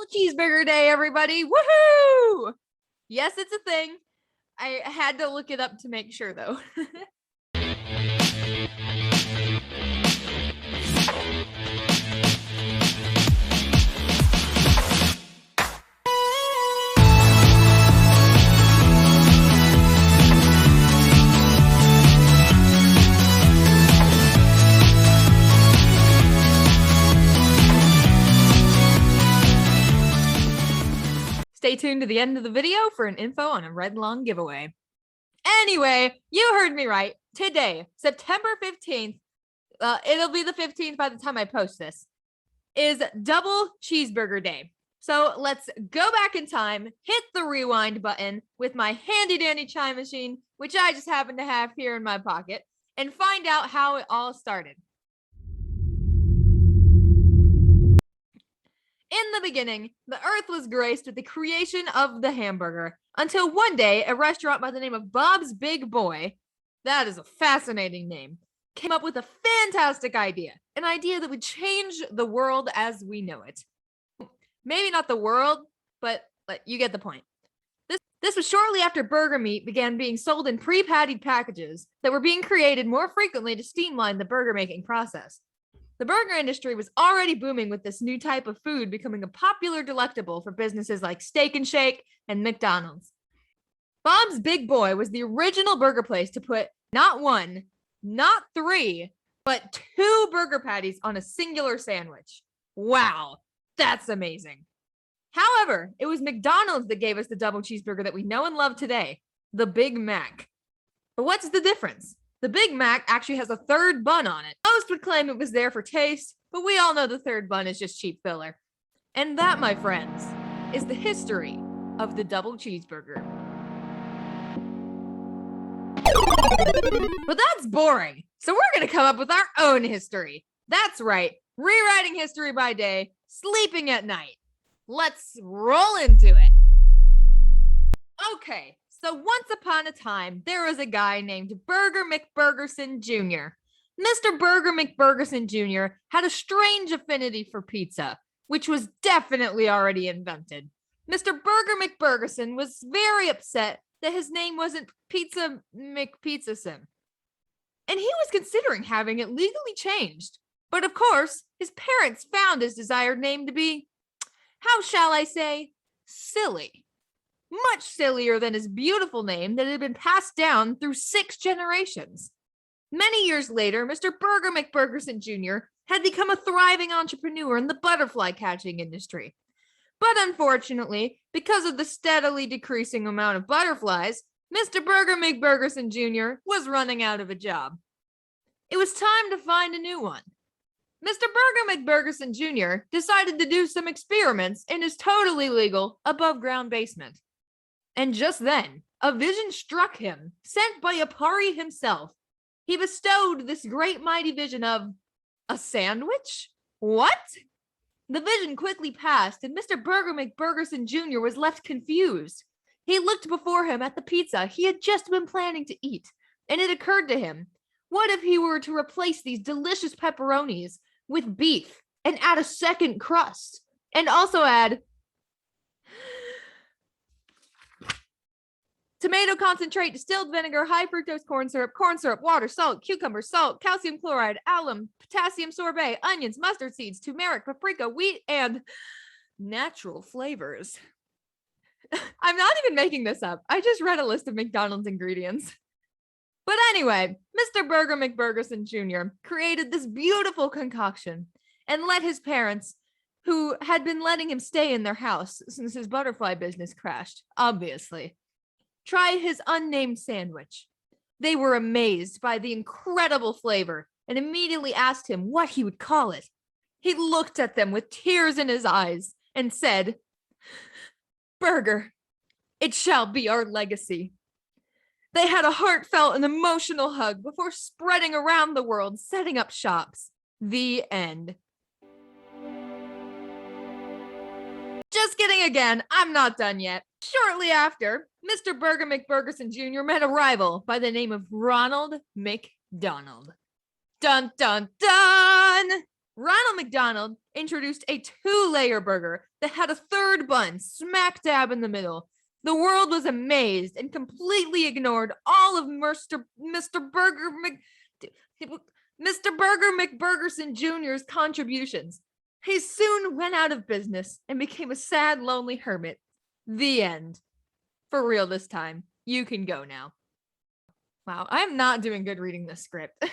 double cheeseburger day, everybody. Woohoo! Yes, it's a thing. I had to look it up to make sure, though. Stay tuned to the end of the video for an info on a red long giveaway. Anyway, you heard me right. Today, September 15th, it'll be the 15th by the time I post this, is double cheeseburger day. So let's go back in time, hit the rewind button with my handy dandy chime machine, which I just happen to have here in my pocket, and find out how it all started. In the beginning, the earth was graced with the creation of the hamburger, until one day a restaurant by the name of Bob's Big Boy, that is a fascinating name, came up with a fantastic idea, an idea that would change the world as we know it. Maybe not the world, but you get the point. This was shortly after burger meat began being sold in pre-pattied packages that were being created more frequently to streamline the burger making process. The burger industry was already booming with this new type of food becoming a popular delectable for businesses like Steak and Shake and McDonald's. Bob's Big Boy was the original burger place to put not one, not three, but 2 burger patties on a singular sandwich. Wow, that's amazing. However, it was McDonald's that gave us the double cheeseburger that we know and love today, the Big Mac. But what's the difference? The Big Mac actually has a third bun on it. Most would claim it was there for taste, but we all know the third bun is just cheap filler. And that, my friends, is the history of the double cheeseburger. But that's boring, so we're gonna come up with our own history. That's right, rewriting history by day, sleeping at night. Let's roll into it. Okay. So once upon a time, there was a guy named Burger McBurgerson Jr. Mr. Burger McBurgerson Jr. had a strange affinity for pizza, which was definitely already invented. Mr. Burger McBurgerson was very upset that his name wasn't Pizza McPizzason, and he was considering having it legally changed. But of course, his parents found his desired name to be, how shall I say, silly. Much sillier than his beautiful name that had been passed down through 6 generations. Many years later, Mr. Burger McBurgerson Jr. had become a thriving entrepreneur in the butterfly catching industry. But unfortunately, because of the steadily decreasing amount of butterflies, Mr. Burger McBurgerson Jr. was running out of a job. It was time to find a new one. Mr. Burger McBurgerson Jr. decided to do some experiments in his totally legal above-ground basement. And just then, a vision struck him, sent by Apari himself. He bestowed this great mighty vision of a sandwich? What? The vision quickly passed, and Mr. Burger McBurgerson Jr. was left confused. He looked before him at the pizza he had just been planning to eat, and it occurred to him, what if he were to replace these delicious pepperonis with beef and add a second crust, and also add tomato concentrate, distilled vinegar, high fructose corn syrup, water, salt, cucumber, salt, calcium chloride, alum, potassium sorbet, onions, mustard seeds, turmeric, paprika, wheat, and natural flavors. I'm not even making this up. I just read a list of McDonald's ingredients. But anyway, Mr. Burger McBurgerson Jr. created this beautiful concoction and let his parents, who had been letting him stay in their house since his butterfly business crashed, obviously, try his unnamed sandwich. They were amazed by the incredible flavor and immediately asked him what he would call it. He looked at them with tears in his eyes and said, "Burger, it shall be our legacy." They had a heartfelt and emotional hug before spreading around the world, setting up shops. The end. Just kidding again, I'm not done yet. Shortly after, Mr. Burger McBurgerson Jr. met a rival by the name of Ronald McDonald. Dun dun dun! Ronald McDonald introduced a 2-layer burger that had a third bun smack dab in the middle. The world was amazed and completely ignored all of Mr. Burger McBurgerson Jr.'s contributions. He soon went out of business and became a sad, lonely hermit. The end. For real this time. You can go now. Wow, I'm not doing good reading this script.